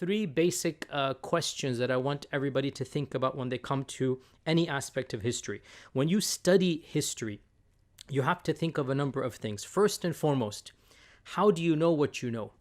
three basic questions that I want everybody to think about when they come to any aspect of history. When you study history, you have to think of a number of things. First and foremost, how do you know what you know?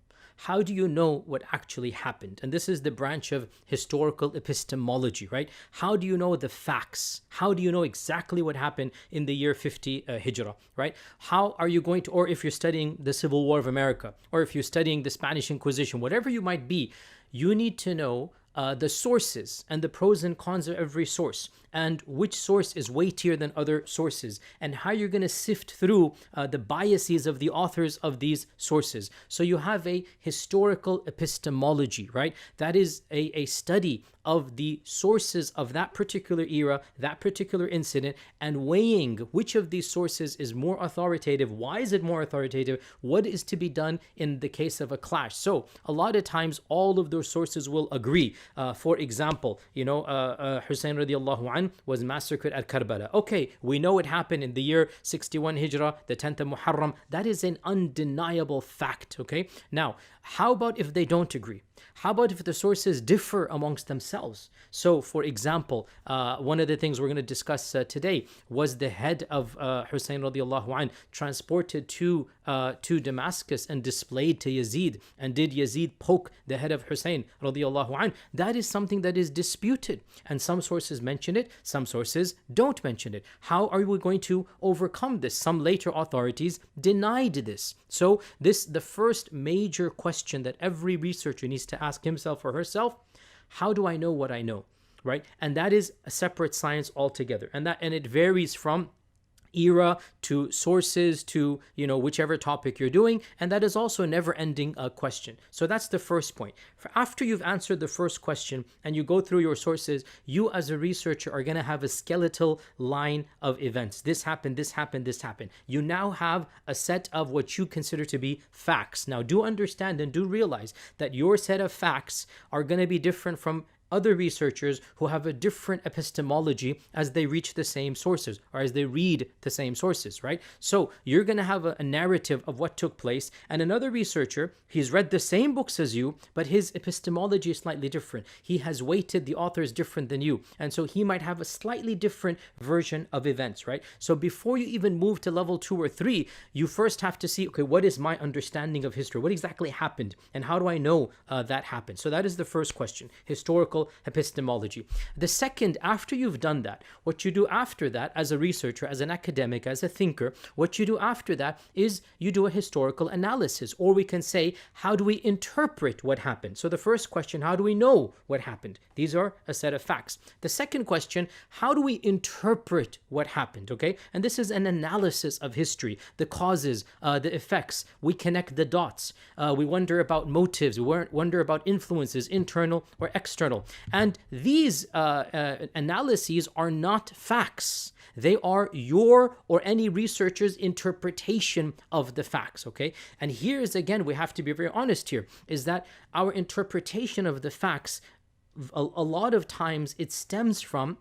How do you know what actually happened? And this is the branch of historical epistemology, right? How do you know the facts? How do you know exactly what happened in the year 50 Hijrah, right? How are you going to, or if you're studying the Civil War of America, or if you're studying the Spanish Inquisition, whatever you might be, you need to know the sources and the pros and cons of every source, and which source is weightier than other sources, and how you're going to sift through the biases of the authors of these sources. So you have a historical epistemology, right? That is a study of the sources of that particular era, that particular incident, and weighing which of these sources is more authoritative. Why is it more authoritative? What is to be done in the case of a clash? So a lot of times all of those sources will agree. For example, Hussein radiallahu an was massacred at Karbala. Okay, we know it happened in the year 61 Hijrah, the 10th of Muharram. That is an undeniable fact, okay? Now, how about if they don't agree? How about if the sources differ amongst themselves? So, for example, one of the things we're going to discuss today was the head of Hussein radiallahu anh transported to Damascus and displayed to Yazid. And did Yazid poke the head of Hussein radiallahu anh? That is something that is disputed. And some sources mention it, some sources don't mention it. How are we going to overcome this? Some later authorities denied this. So the first major question that every researcher needs to ask himself or herself: how do I know what I know, right? And that is a separate science altogether. And it varies from era to sources to whichever topic you're doing, and that is also a never-ending question. So that's the first point. After you've answered the first question and you go through your sources, you as a researcher are going to have a skeletal line of events. This happened, this happened, this happened. You now have a set of what you consider to be facts. Now do understand and do realize that your set of facts are going to be different from other researchers who have a different epistemology as they reach the same sources or as they read the same sources, right? So you're going to have a narrative of what took place, and another researcher, he's read the same books as you, but his epistemology is slightly different. He has weighted the authors different than you, and so he might have a slightly different version of events, right? So before you even move to level 2 or 3, you first have to see, okay, what is my understanding of history? What exactly happened? And how do I know that happened? So that is the first question, historical epistemology. The second, after you've done that, what you do after that as a researcher, as an academic, as a thinker, what you do after that is you do a historical analysis, or we can say, how do we interpret what happened? So the first question, how do we know what happened? These are a set of facts. The second question, how do we interpret what happened? Okay, and this is an analysis of history, the causes, the effects. We connect the dots. We wonder about motives. We wonder about influences, internal or external. And these analyses are not facts. They are your or any researcher's interpretation of the facts, okay? And here is, again, we have to be very honest here, is that our interpretation of the facts, a lot of times it stems from,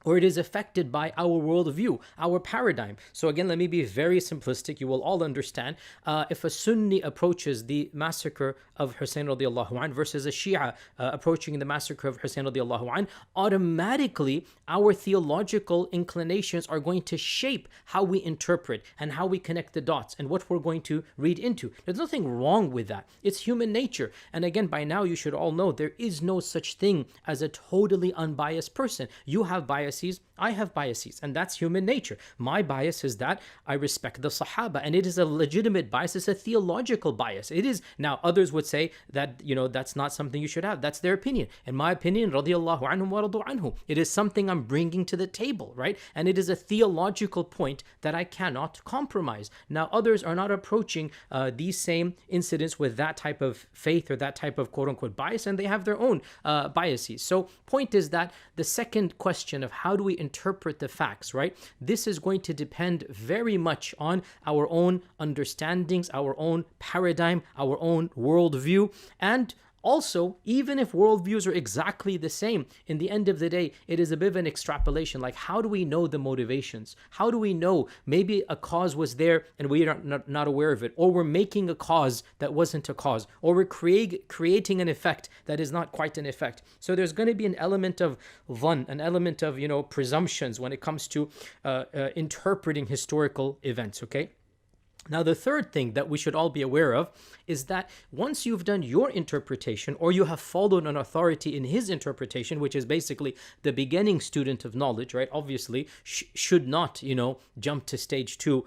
or it is affected by, our worldview, our paradigm. So again, let me be very simplistic. You will all understand. If a Sunni approaches the massacre of Hussein radiallahu anh versus a Shia approaching the massacre of Hussein radiallahu anh, automatically our theological inclinations are going to shape how we interpret and how we connect the dots and what we're going to read into. There's nothing wrong with that. It's human nature. And again, by now you should all know there is no such thing as a totally unbiased person. You have biases, I have biases, and that's human nature. My bias is that I respect the Sahaba, and it is a legitimate bias. It's a theological bias. It is. Now, others would say that, that's not something you should have. That's their opinion. In my opinion, radiyallahu anhum wa radu anhu, it is something I'm bringing to the table, right? And it is a theological point that I cannot compromise. Now, others are not approaching these same incidents with that type of faith or that type of quote-unquote bias, and they have their own biases. So, point is that the second question of how do we interpret the facts, right? This is going to depend very much on our own understandings, our own paradigm, our own worldview, and Also, even if worldviews are exactly the same, in the end of the day, it is a bit of an extrapolation. Like, how do we know the motivations? How do we know maybe a cause was there and we are not aware of it? Or we're making a cause that wasn't a cause? Or we're creating an effect that is not quite an effect? So there's going to be an element of dhann, an element of, presumptions when it comes to interpreting historical events, okay? Now, the third thing that we should all be aware of is that once you've done your interpretation, or you have followed an authority in his interpretation, which is basically the beginning student of knowledge, right? Obviously, should not, jump to stage 2,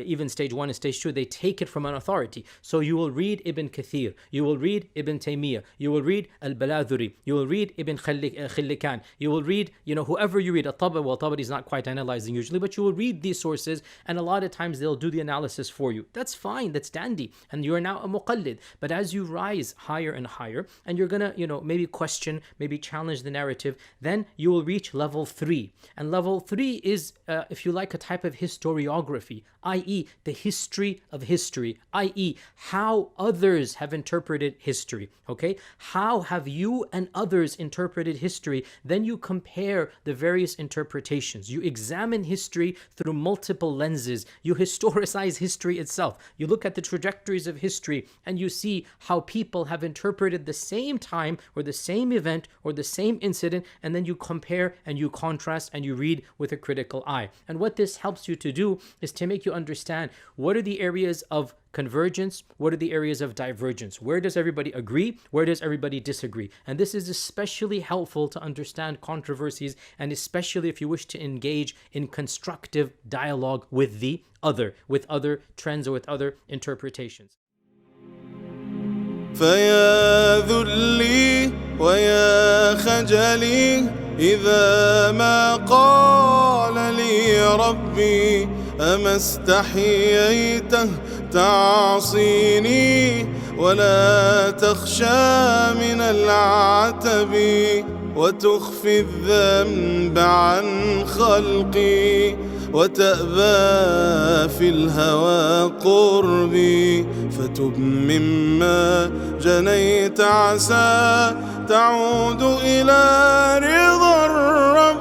even stage 1 and stage 2. They take it from an authority. So you will read Ibn Kathir, you will read Ibn Taymiyyah, you will read Al-Baladhuri, you will read Ibn Khillikan, you will read, whoever you read. Tabari, well, Tabari is not quite analyzing usually, but you will read these sources, and a lot of times they'll do the analysis for you. That's fine, that's dandy, and you are now a muqallid. But as you rise higher and higher, and you're gonna, maybe question, maybe challenge the narrative, then you will reach level 3. And level 3 is, if you like, a type of historiography, i.e. the history of history, i.e. how others have interpreted history, okay? How have you and others interpreted history? Then you compare the various interpretations. You examine history through multiple lenses. You historicize history itself. You look at the trajectories of history and you see how people have interpreted the same time or the same event or the same incident, and then you compare and you contrast and you read with a critical eye. And what this helps you to do is to make you understand what are the areas of convergence, what are the areas of divergence, where does everybody agree, where does everybody disagree. And this is especially helpful to understand controversies, and especially if you wish to engage in constructive dialogue with the other, with other trends or with other interpretations. فيا ذلي ويا خجلي إذا ما قال لي ربي أما استحييته تعصيني ولا تخشى من العتب وتخفي الذنب عن خلقي وتأبى في الهوى قربي فتب مما جنيت عسى تعود إلى رضا الرب